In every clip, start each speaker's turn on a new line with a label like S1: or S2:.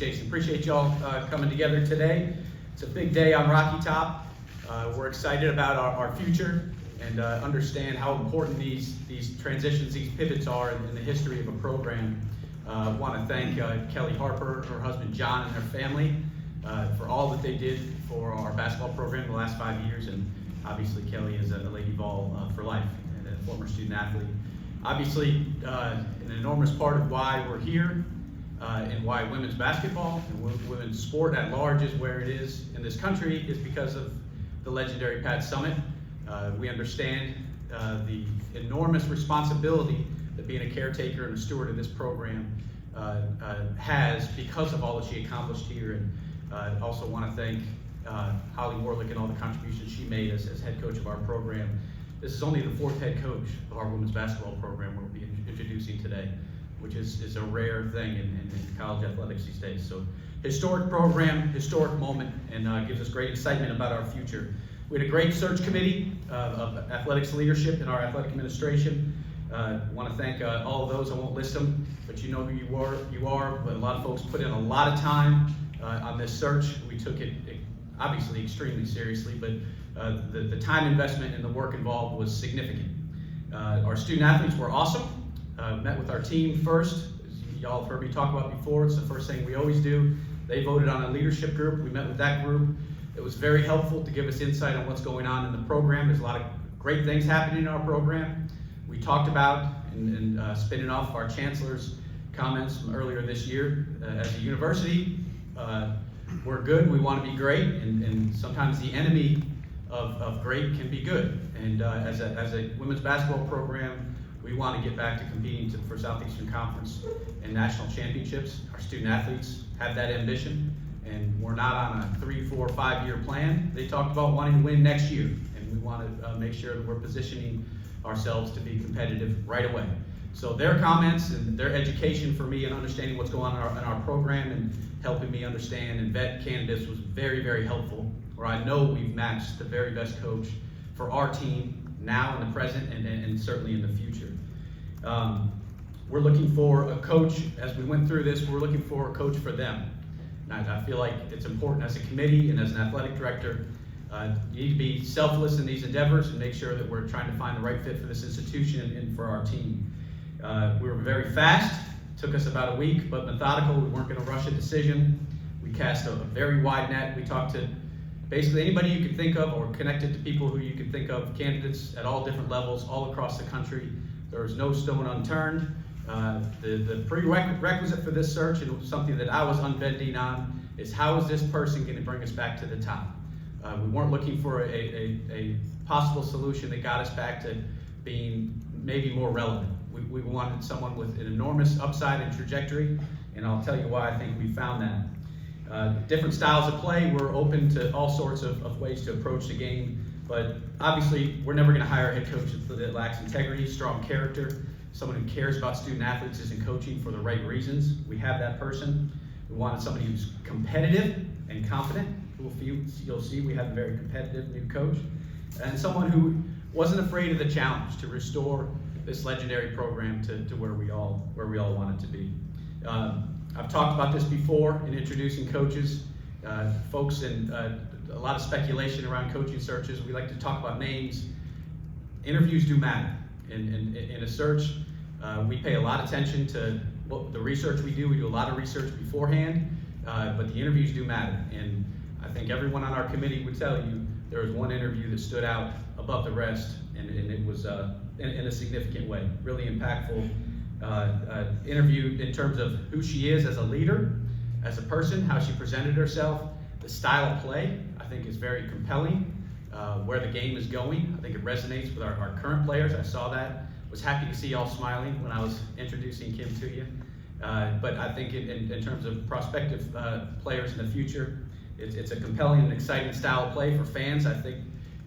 S1: Jason. Appreciate y'all coming together today. It's a big day on Rocky Top. We're excited about our future and understand how important these transitions, these pivots are in the history of a program. I want to thank Kelly Harper, her husband John, and their family for all that they did for our basketball program the last 5 years, and obviously Kelly is a Lady Vol for life and a former student athlete. Obviously, an enormous part of why we're here and why women's basketball and women's sport at large is where it is in this country is because of the legendary Pat Summitt. We understand the enormous responsibility that being a caretaker and a steward of this program has because of all that she accomplished here. And I also want to thank Holly Warlick and all the contributions she made as head coach of our program. This is only the fourth head coach of our women's basketball program we'll be introducing today, which is a rare thing in college athletics these days. So historic program, historic moment, and gives us great excitement about our future. We had a great search committee of athletics leadership in our athletic administration. I want to thank all of those. I won't list them, but you know who you are. But a lot of folks put in a lot of time on this search. We took it obviously extremely seriously, but the time investment and the work involved was significant. Our student athletes were awesome. Met with our team first. As y'all have heard me talk about before, it's the first thing we always do. They voted on a leadership group. We met with that group. It was very helpful to give us insight on what's going on in the program. There's a lot of great things happening in our program. We talked about and spinning off our Chancellor's comments from earlier this year. As a university, we're good, we want to be great, and sometimes the enemy of great can be good. And as a women's basketball program, we want to get back to competing for Southeastern Conference and national championships. Our student athletes have that ambition, and we're not on a 3, 4, 5 year plan. They talked about wanting to win next year, and we want to make sure that we're positioning ourselves to be competitive right away. So their comments and their education for me and understanding what's going on in our program and helping me understand and vet candidates was very, very helpful, where I know we've matched the very best coach for our team now in the present and certainly in the future. We're looking for a coach, as we went through this, we're looking for a coach for them. And I feel like it's important as a committee and as an athletic director, you need to be selfless in these endeavors and make sure that we're trying to find the right fit for this institution and for our team. We were very fast, took us about a week, but methodical. We weren't going to rush a decision. We cast a very wide net. We talked to basically anybody you could think of or connected to people who you could think of, candidates at all different levels, all across the country. There was no stone unturned. The prerequisite for this search, and it was something that I was unbending on, is how is this person going to bring us back to the top? We weren't looking for a possible solution that got us back to being maybe more relevant. We wanted someone with an enormous upside and trajectory, and I'll tell you why I think we found that. Different styles of play, we're open to all sorts of ways to approach the game, but obviously we're never going to hire a head coach that lacks integrity, strong character, someone who cares about student athletes, is in coaching for the right reasons. We have that person. We wanted somebody who's competitive and confident. You'll see we have a very competitive new coach, and someone who wasn't afraid of the challenge to restore this legendary program to where we all want it to be. I've talked about this before in introducing coaches. Folks, and a lot of speculation around coaching searches. We like to talk about names. Interviews do matter. In a search, we pay a lot of attention to the research we do. We do a lot of research beforehand, but the interviews do matter. And I think everyone on our committee would tell you there was one interview that stood out above the rest, and it was in a significant way, really impactful interview in terms of who she is as a leader, as a person, how she presented herself, the style of play, I think is very compelling, where the game is going. I think it resonates with our current players. I saw that. Was happy to see y'all smiling when I was introducing Kim to you. But I think in terms of prospective players in the future, it's a compelling and exciting style of play for fans. I think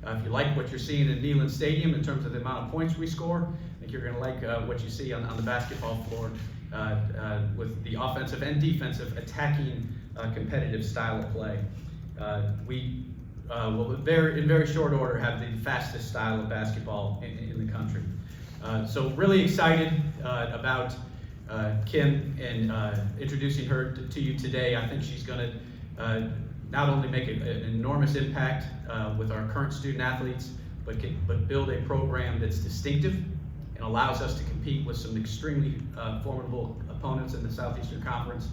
S1: if you like what you're seeing in Neyland Stadium in terms of the amount of points we score, I think you're going to like what you see on the basketball floor with the offensive and defensive attacking competitive style of play. We will in very short order have the fastest style of basketball in the country. So really excited about Kim and introducing her to you today. I think she's going to not only make an enormous impact with our current student athletes, but build a program that's distinctive and allows us to compete with some extremely formidable opponents in the Southeastern Conference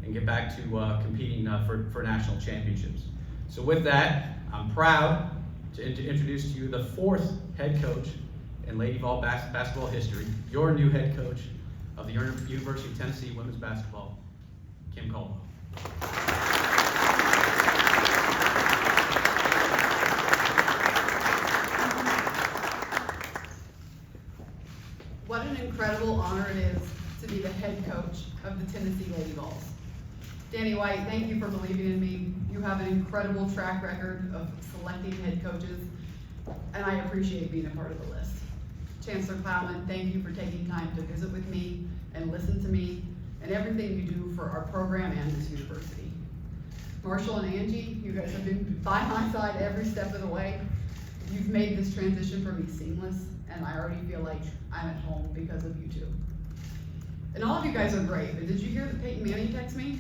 S1: and get back to competing for national championships. So with that, I'm proud to introduce to you the 4th head coach in Lady Vols basketball history, your new head coach of the University of Tennessee women's basketball, Kim Caldwell.
S2: What an incredible honor it is to be the head coach of the Tennessee Lady Vols. Danny White, thank you for believing in me. You have an incredible track record of selecting head coaches, and I appreciate being a part of the list. Chancellor Plowman, thank you for taking time to visit with me and listen to me and everything you do for our program and this university. Marshall and Angie, you guys have been by my side every step of the way. You've made this transition for me seamless, and I already feel like I'm at home because of you two. And all of you guys are great, but did you hear that Peyton Manning text me?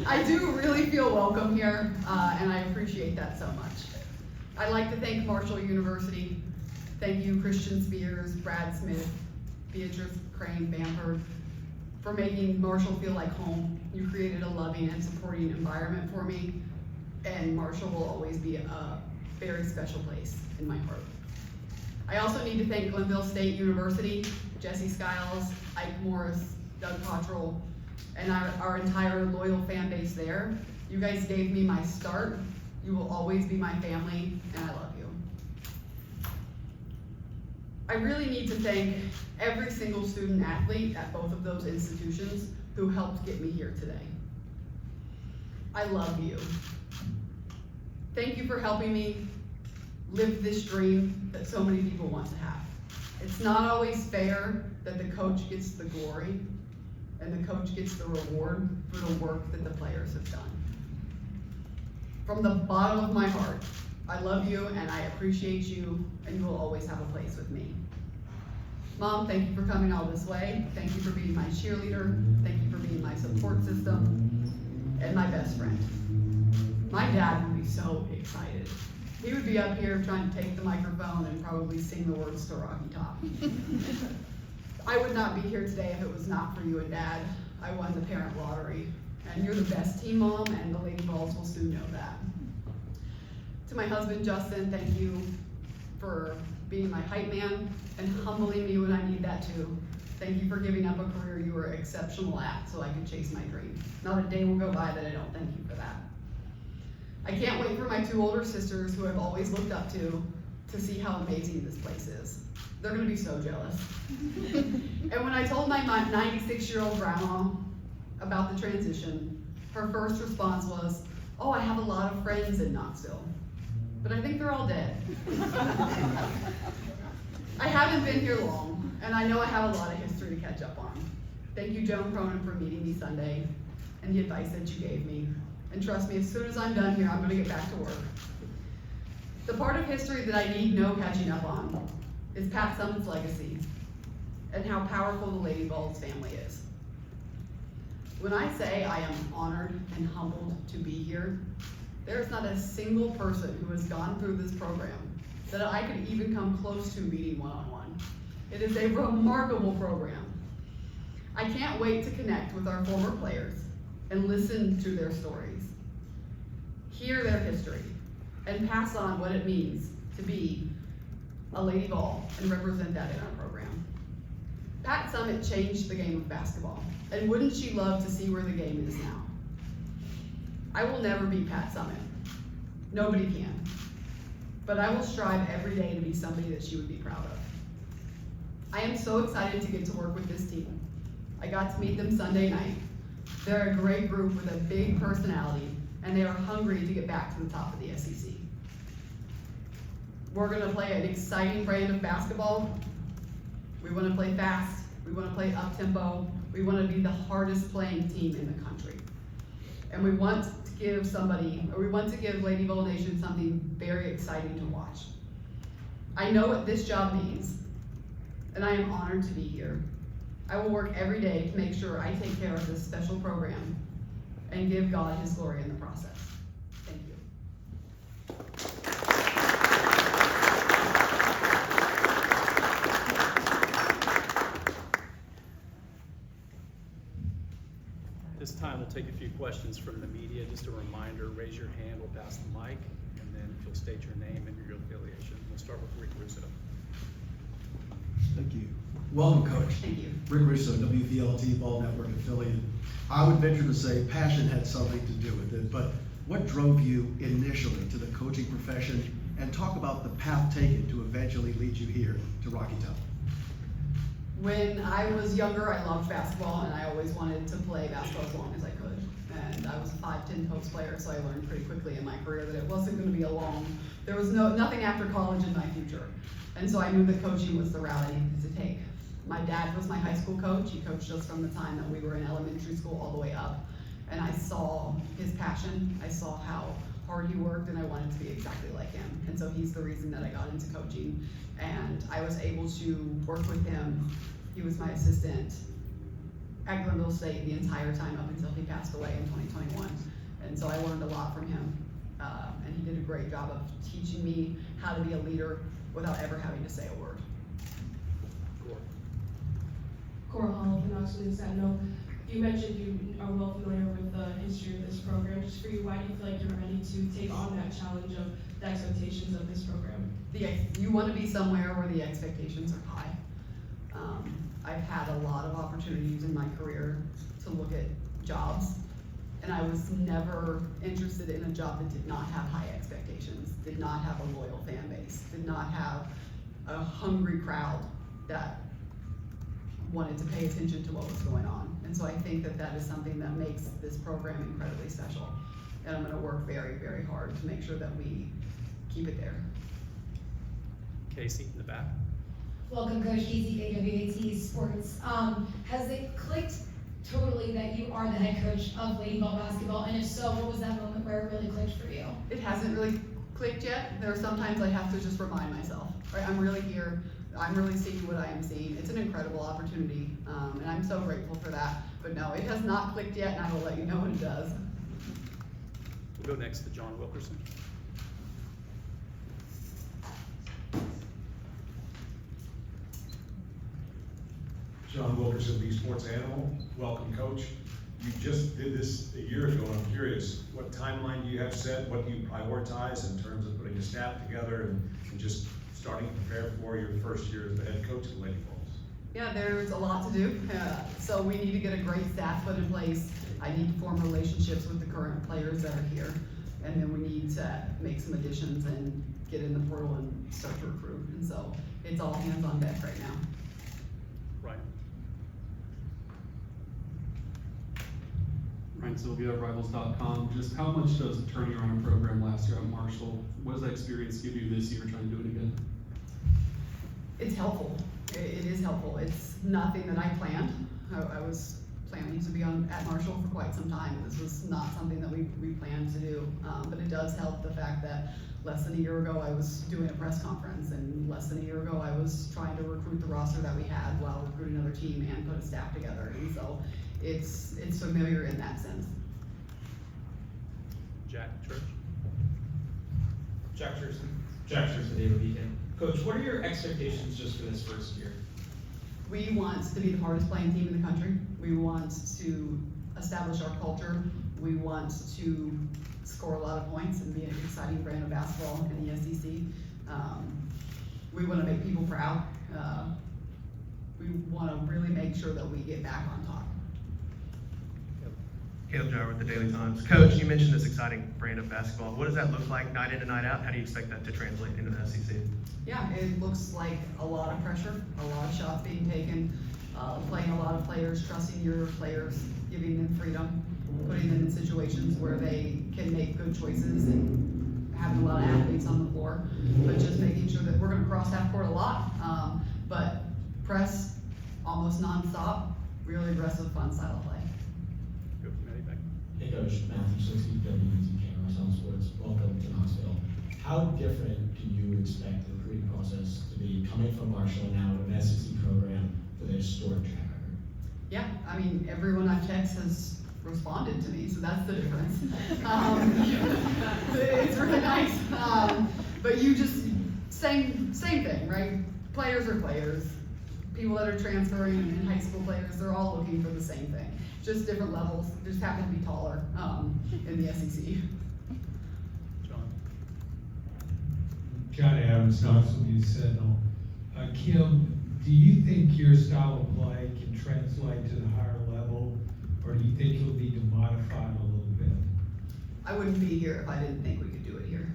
S2: I do really feel welcome here, and I appreciate that so much. I'd like to thank Marshall University. Thank you, Christian Spears, Brad Smith, Beatrice Crane Bamford, for making Marshall feel like home. You created a loving and supporting environment for me, and Marshall will always be a very special place in my heart. I also need to thank Glenville State University, Jesse Skiles, Ike Morris, Doug Cottrell, and our entire loyal fan base there. You guys gave me my start. You will always be my family, and I love you. I really need to thank every single student athlete at both of those institutions who helped get me here today. I love you. Thank you for helping me live this dream that so many people want to have. It's not always fair that the coach gets the glory and the coach gets the reward for the work that the players have done. From the bottom of my heart, I love you and I appreciate you, and you will always have a place with me. Mom, thank you for coming all this way. Thank you for being my cheerleader. Thank you for being my support system and my best friend. My dad would be so excited. He would be up here trying to take the microphone and probably sing the words to Rocky Top. I would not be here today if it was not for you and Dad. I won the parent lottery, and you're the best team, Mom, and the Lady Vols will soon know that. To my husband, Justin, thank you for being my hype man and humbling me when I need that too. Thank you for giving up a career you were exceptional at so I could chase my dream. Not a day will go by that I don't thank you for that. I can't wait for my 2 older sisters who I've always looked up to see how amazing this place is. They're gonna be so jealous. And when I told my 96-year-old grandma about the transition, her first response was, "Oh, I have a lot of friends in Knoxville, but I think they're all dead." I haven't been here long, and I know I have a lot of history to catch up on. Thank you, Joan Cronin, for meeting me Sunday and the advice that you gave me. And trust me, as soon as I'm done here, I'm gonna get back to work. The part of history that I need no catching up on is Pat Summitt's legacy and how powerful the Lady Vols family is. When I say I am honored and humbled to be here, there's not a single person who has gone through this program that I could even come close to meeting one-on-one. It is a remarkable program. I can't wait to connect with our former players and listen to their stories, hear their history, and pass on what it means to be a Lady Vol and represent that in our program. Pat Summitt changed the game of basketball, and wouldn't she love to see where the game is now? I will never be Pat Summitt. Nobody can. But I will strive every day to be somebody that she would be proud of. I am so excited to get to work with this team. I got to meet them Sunday night. They're a great group with a big personality, and they are hungry to get back to the top of the SEC. We're gonna play an exciting brand of basketball. We wanna play fast, we wanna play up-tempo, we wanna be the hardest playing team in the country. And we want to give Lady Vol Nation something very exciting to watch. I know what this job means, and I am honored to be here. I will work every day to make sure I take care of this special program and give God His glory in the process. Thank you.
S3: This time we'll take a few questions from the media. Just a reminder, raise your hand, we'll pass the mic, and then if you'll state your name and your affiliation. We'll start with Rick Russo.
S4: Thank you. Welcome, Coach.
S2: Thank you.
S4: Rick Russo, WVLT Ball Network affiliate. I would venture to say passion had something to do with it, but what drove you initially to the coaching profession, and talk about the path taken to eventually lead you here to Rocky Top?
S2: When I was younger, I loved basketball, and I always wanted to play basketball as long as I could. And I was a 5'10" post player, so I learned pretty quickly in my career that it wasn't going to be there was nothing after college in my future. And so I knew that coaching was the route I needed to take. My dad was my high school coach. He coached us from the time that we were in elementary school all the way up. And I saw his passion. I saw how hard he worked, and I wanted to be exactly like him. And so he's the reason that I got into coaching. And I was able to work with him. He was my assistant at Glenville State the entire time up until he passed away in 2021. And so I learned a lot from him. And he did a great job of teaching me how to be a leader without ever having to say a word.
S5: Cora Hall, the Knoxville News Sentinel. You mentioned you are well familiar with the history of this program. Just for you, why do you feel like you're ready to take on that challenge of the expectations of this program?
S2: You want to be somewhere where the expectations are high. I've had a lot of opportunities in my career to look at jobs, and I was never interested in a job that did not have high expectations, did not have a loyal fan base, did not have a hungry crowd that wanted to pay attention to what was going on. And so I think that that is something that makes this program incredibly special. And I'm gonna work very, very hard to make sure that we keep it there.
S3: Casey in the back.
S6: Welcome, Coach Casey, AWAT Sports. Has it clicked totally that you are the head coach of Lady Vols basketball? And if so, what was that moment where it really clicked for you?
S2: It hasn't really clicked yet. There are sometimes I have to just remind myself, right? I'm really here. I'm really seeing what I am seeing. It's an incredible opportunity, and I'm so grateful for that. But no, it has not clicked yet, and I will let you know when it does.
S3: We'll go next to John Wilkerson.
S7: John Wilkerson, B Sports Animal. Welcome, Coach. You just did this a year ago, and I'm curious, what timeline do you have set? What do you prioritize in terms of putting a staff together and just starting to prepare for your first year as the head coach of Lady Vols?
S2: Yeah, there's a lot to do. So we need to get a great staff put in place. I need to form relationships with the current players that are here. And then we need to make some additions and get in the portal and start to recruit. And so it's all hands on deck right now.
S3: Ryan.
S8: Ryan Sylvia, Rivals.com. Just how much does turning around a program last year at Marshall, what does that experience give you this year trying to do it again?
S2: It's helpful. It is helpful. It's nothing that I planned. I was planning to be at Marshall for quite some time. This was not something that we planned to do. But it does help the fact that less than a year ago I was doing a press conference, and less than a year ago I was trying to recruit the roster that we had while recruiting another team and put a staff together. And so it's familiar in that sense.
S3: Jack Church.
S9: Jack Church, the Daily Beacon. Coach, what are your expectations just for this first year?
S2: We want to be the hardest playing team in the country. We want to establish our culture. We want to score a lot of points and be an exciting brand of basketball in the SEC. We want to make people proud. We want to really make sure that we get back on top.
S10: Caleb Jower with the Daily Times. Coach, you mentioned this exciting brand of basketball. What does that look like night in and night out? How do you expect that to translate into the SEC?
S2: Yeah, it looks like a lot of pressure, a lot of shots being taken, playing a lot of players, trusting your players, giving them freedom, putting them in situations where they can make good choices, and having a lot of athletes on the floor, but just making sure that we're going to cross half court a lot, but press almost nonstop, really aggressive, fun style of play.
S3: Go from Eddie back.
S11: Hey Coach, Matthew Slingsky, WBTK, Marcel Sports. Welcome to Knoxville. How different do you expect the recruiting process to be coming from Marshall now with an SEC program with a historic track record?
S2: Yeah, I mean, everyone I've texted has responded to me, so that's the difference. It's really nice. But you just, same thing, right? Players are players. People that are transferring and high school players, they're all looking for the same thing. Just different levels, just happen to be taller in the SEC.
S12: John Adams, Knoxville News Sentinel. Kim, do you think your style of play can translate to the higher level, or do you think you'll need to modify it a little bit?
S2: I wouldn't be here if I didn't think we could do it here.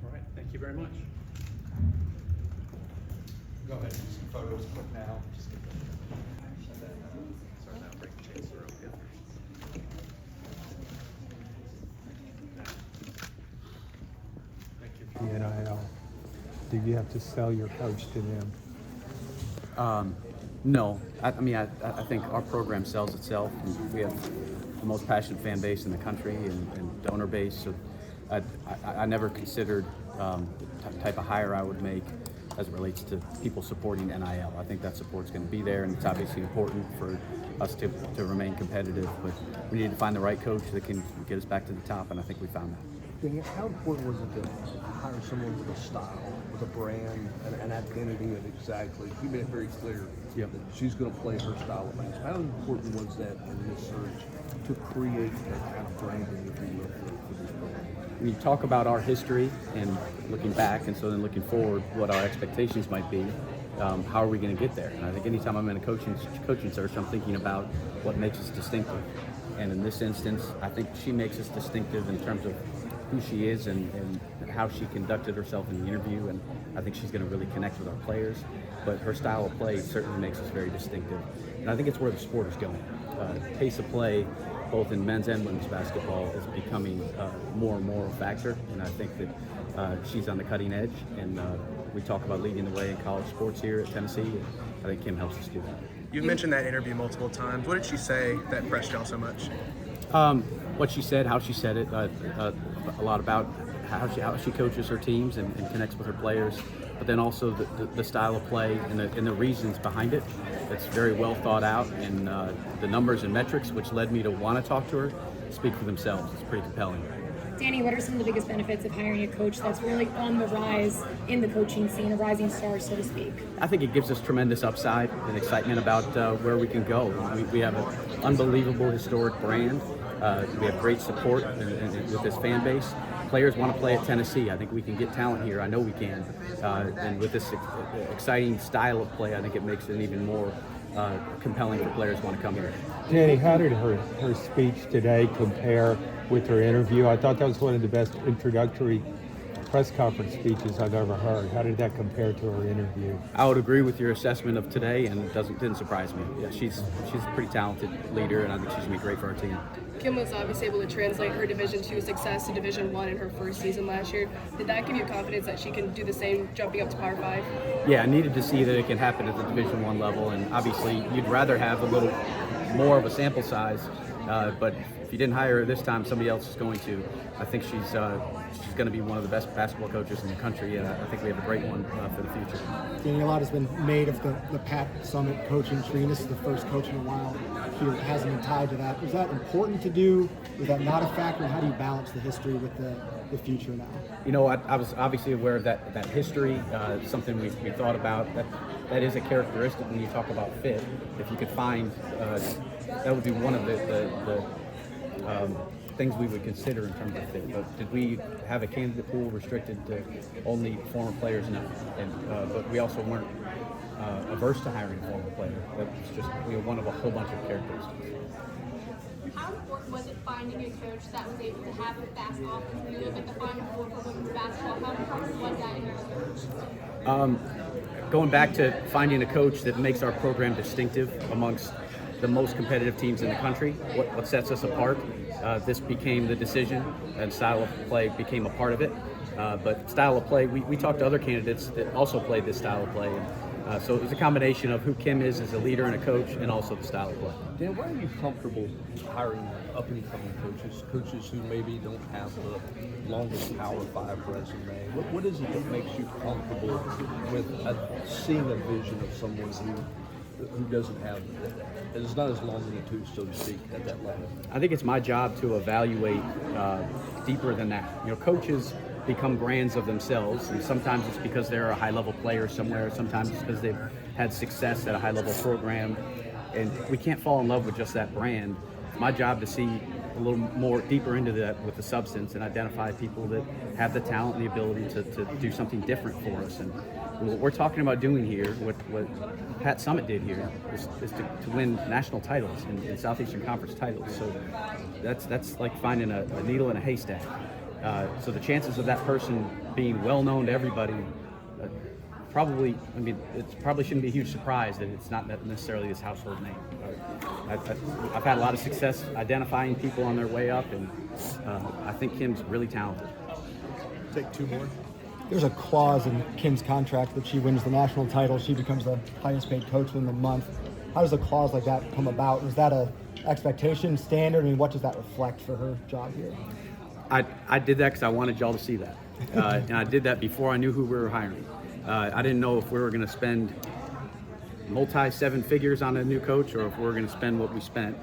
S3: All right, thank you very much.
S1: Go ahead, some photos quick now.
S3: Sorry, now bring Chancellor up here. Thank you.
S13: The NIL, do you have to sell your coach to them?
S1: No, I think our program sells itself. We have the most passionate fan base in the country and donor base. So I never considered the type of hire I would make as it relates to people supporting NIL. I think that support's going to be there, and it's obviously important for us to remain competitive. But we need to find the right coach that can get us back to the top, and I think we found that.
S14: How important was it to hire someone with a style, with a brand, an identity, and exactly? You made it very clear that she's going to play her style of basketball. How important was that in this search to create that kind of branding, if you will, for this program?
S1: When you talk about our history and looking back, and so then looking forward, what our expectations might be, how are we going to get there? And I think anytime I'm in a coaching search, I'm thinking about what makes us distinctive. And in this instance, I think she makes us distinctive in terms of who she is and how she conducted herself in the interview, and I think she's going to really connect with our players. But her style of play certainly makes us very distinctive, and I think it's where the sport is going. Pace of play, both in men's and women's basketball, is becoming more and more a factor, and I think that she's on the cutting edge, and we talk about leading the way in college sports here at Tennessee, and I think Kim helps us do that.
S10: You've mentioned that interview multiple times. What did she say that impressed y'all so much?
S1: What she said, how she said it, a lot about how she coaches her teams and connects with her players, but then also the style of play and the reasons behind it. It's very well thought out, and the numbers and metrics, which led me to want to talk to her, speak for themselves. It's pretty compelling.
S6: Danny, what are some of the biggest benefits of hiring a coach that's really on the rise in the coaching scene, a rising star, so to speak?
S1: I think it gives us tremendous upside and excitement about where we can go. We have an unbelievable historic brand. We have great support with this fan base. Players want to play at Tennessee. I think we can get talent here. I know we can. And with this exciting style of play, I think it makes it even more compelling for players who want to come here.
S13: Danny, how did her speech today compare with her interview? I thought that was one of the best introductory press conference speeches I've ever heard. How did that compare to her interview?
S1: I would agree with your assessment of today, and it didn't surprise me. Yeah, she's a pretty talented leader, and I think she's going to be great for our team.
S5: Kim was obviously able to translate her Division II success to Division I in her first season last year. Did that give you confidence that she can do the same jumping up to Power 5?
S1: Yeah, I needed to see that it can happen at the Division I level, and obviously you'd rather have a little more of a sample size, but if you didn't hire her this time, somebody else is going to. I think she's going to be one of the best basketball coaches in the country, and I think we have a great one for the future.
S15: Danny, a lot has been made of the Pat Summitt coaching tree. This is the first coach in a while here that hasn't been tied to that. Was that important to do? Was that not a factor? And how do you balance the history with the future now?
S1: You know, I was obviously aware of that history, something we thought about. That is a characteristic when you talk about fit. If you could find, that would be one of the things we would consider in terms of fit. But did we have a candidate pool restricted to only former players? No. But we also weren't averse to hiring a former player. That's just one of a whole bunch of characteristics.
S16: How important was it finding a coach that was able to have a fast offense? When you look at the Final Four for women's basketball, how important was that in your search?
S1: Going back to finding a coach that makes our program distinctive amongst the most competitive teams in the country, what sets us apart. This became the decision, and style of play became a part of it. But style of play, we talked to other candidates that also played this style of play. So it was a combination of who Kim is as a leader and a coach, and also the style of play.
S14: Dan, why are you comfortable hiring up-and-coming coaches who maybe don't have the longest Power 5 resume? What is it that makes you comfortable with seeing a vision of someone who who doesn't have, is not as long in the tooth, so to speak, at that level?
S17: I think it's my job to evaluate deeper than that. You know, coaches become brands of themselves, and sometimes it's because they're a high-level player somewhere, sometimes it's because they've had success at a high-level program, and we can't fall in love with just that brand. It's my job to see a little more deeper into that with the substance and identify people that have the talent and the ability to do something different for us. And what we're talking about doing here, what Pat Summitt did here, is to win national titles and Southeastern Conference titles. So that's like finding a needle in a haystack. So the chances of that person being well known to everybody, probably, I mean, it probably shouldn't be a huge surprise that it's not necessarily this household name. I've had a lot of success identifying people on their way up, and I think Kim's really talented.
S15: Take two more. There's a clause in Kim's contract that she wins the national title, she becomes the highest paid coach in the month. How does a clause like that come about? Was that a expectation, standard? I mean, what does that reflect for her job here?
S17: I did that because I wanted y'all to see that. And I did that before I knew who we were hiring. I didn't know if we were going to spend multi-seven figures on a new coach or if we were going to spend what we spent.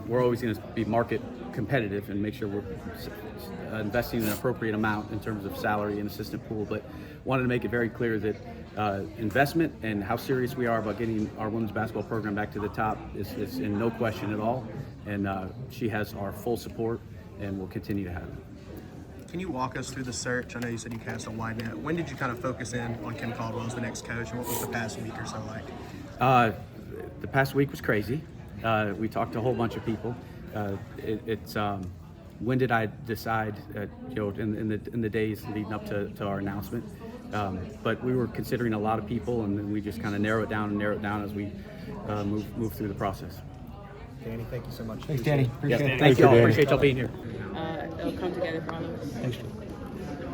S17: We're always going to be market competitive and make sure we're investing an appropriate amount in terms of salary and assistant pool, but wanted to make it very clear that investment and how serious we are about getting our women's basketball program back to the top is in no question at all. And she has our full support and will continue to have it.
S10: Can you walk us through the search? I know you said you cast a wide net. When did you kind of focus in on Kim Caldwell as the next coach, and what was the past week or so like?
S17: The past week was crazy. We talked to a whole bunch of people. When did I decide? In the days leading up to our announcement. But we were considering a lot of people, and then we just kind of narrow it down as we move through the process.
S15: Danny, thank you so much.
S13: Thanks, Danny.
S17: Appreciate it. Thank you all. Appreciate y'all being here.
S16: It'll come together for all of us.
S13: Thanks.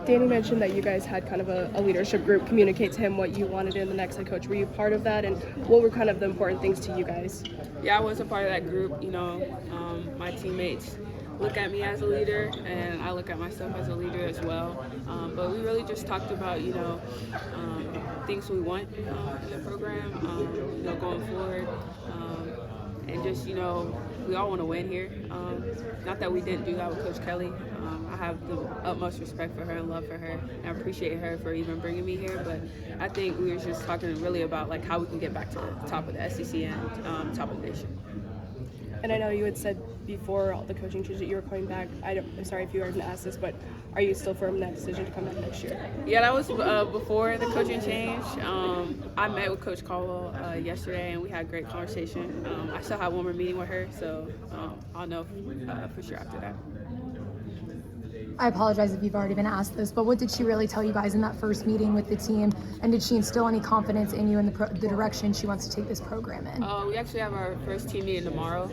S5: Danny mentioned that you guys had kind of a leadership group communicate to him what you wanted in the next head coach. Were you part of that, and what were kind of the important things to you guys?
S18: Yeah, I was a part of that group. You know, my teammates look at me as a leader, and I look at myself as a leader as well. But we really just talked about, things we want in the program, going forward. And just, we all want to win here. Not that we didn't do that with Coach Kelly. I have the utmost respect for her and love for her. And I appreciate her for even bringing me here. But I think we were just talking really about how we can get back to the top of the SEC and top of the nation.
S5: And I know you had said before all the coaching changes that you were coming back. I'm sorry if you already asked this, but are you still firm in that decision to come back next year?
S18: Yeah, that was before the coaching change. I met with Coach Caldwell yesterday, and we had a great conversation. I still have one more meeting with her, so I'll know for sure after that.
S6: I apologize if you've already been asked this, but what did she really tell you guys in that first meeting with the team? And did she instill any confidence in you in the direction she wants to take this program in?
S18: We actually have our first team meeting tomorrow,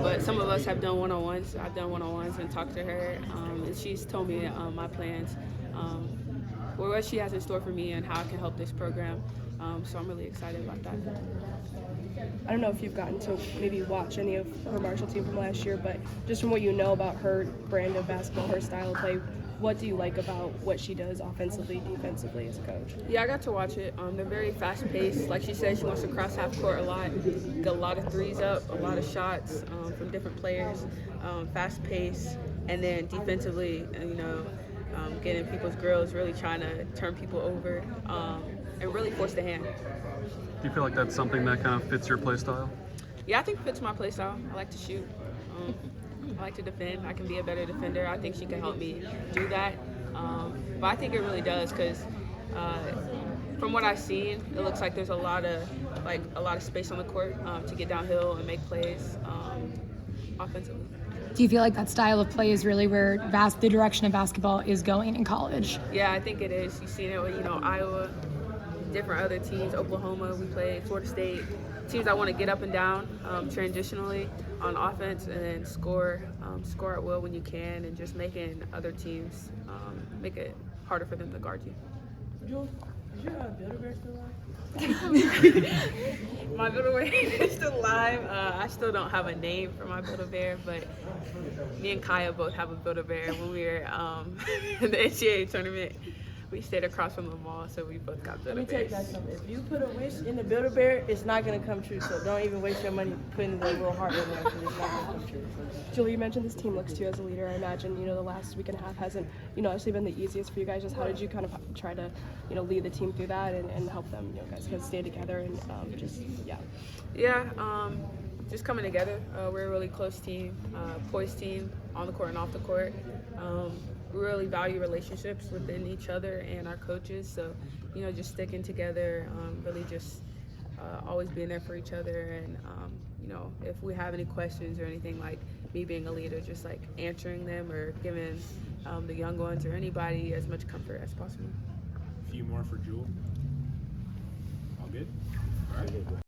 S18: but some of us have done one-on-ones. I've done one-on-ones and talked to her, and she's told me my plans, what she has in store for me and how I can help this program. So I'm really excited about that.
S5: I don't know if you've gotten to maybe watch any of her Marshall team from last year, but just from what you know about her brand of basketball, her style of play, what do you like about what she does offensively, defensively as a coach?
S18: Yeah, I got to watch it. They're very fast-paced. Like she said, she wants to cross half court a lot, get a lot of threes up, a lot of shots from different players, fast-paced, and then defensively, getting people's grills, really trying to turn people over, and really force the hand.
S8: Do you feel like that's something that kind of fits your play style?
S18: Yeah, I think it fits my play style. I like to shoot. I like to defend. I can be a better defender. I think she can help me do that. But I think it really does because from what I've seen, it looks like there's a lot of space on the court to get downhill and make plays offensively.
S6: Do you feel like that style of play is really where the direction of basketball is going in college?
S18: Yeah, I think it is. You've seen it with, Iowa, different other teams, Oklahoma, we played, Florida State, teams that want to get up and down transitionally on offense and then score at will when you can, and just making other teams make it harder for them to guard you.
S19: Jules, is your Build-A-Bear still alive?
S18: My Build-A-Bear is still alive. I still don't have a name for my Build-A-Bear, but me and Kaya both have a Build-A-Bear when we were in the NCAA tournament. we stayed across from the mall, so we both got
S19: Let me tell you guys
S18: Build-A-Bears.
S19: something. If you put a wish in the Build-A-Bear, it's not gonna come true. So don't even waste your money putting the little heart in there because it's not gonna come true.
S5: Julie, you mentioned this team looks to you as a leader. I imagine, the last week and a half hasn't, actually been the easiest for you guys. Just how did you kind of try to, lead the team through that and help them, guys kind of stay together and
S18: Just coming together. We're a really close team, poised team on the court and off the court. We really value relationships within each other and our coaches. So, just sticking together, really just always being there for each other. And, if we have any questions or anything, like me being a leader, just like answering them or giving the young ones or anybody as much comfort as possible.
S3: A few more for Jewel. All good? All right.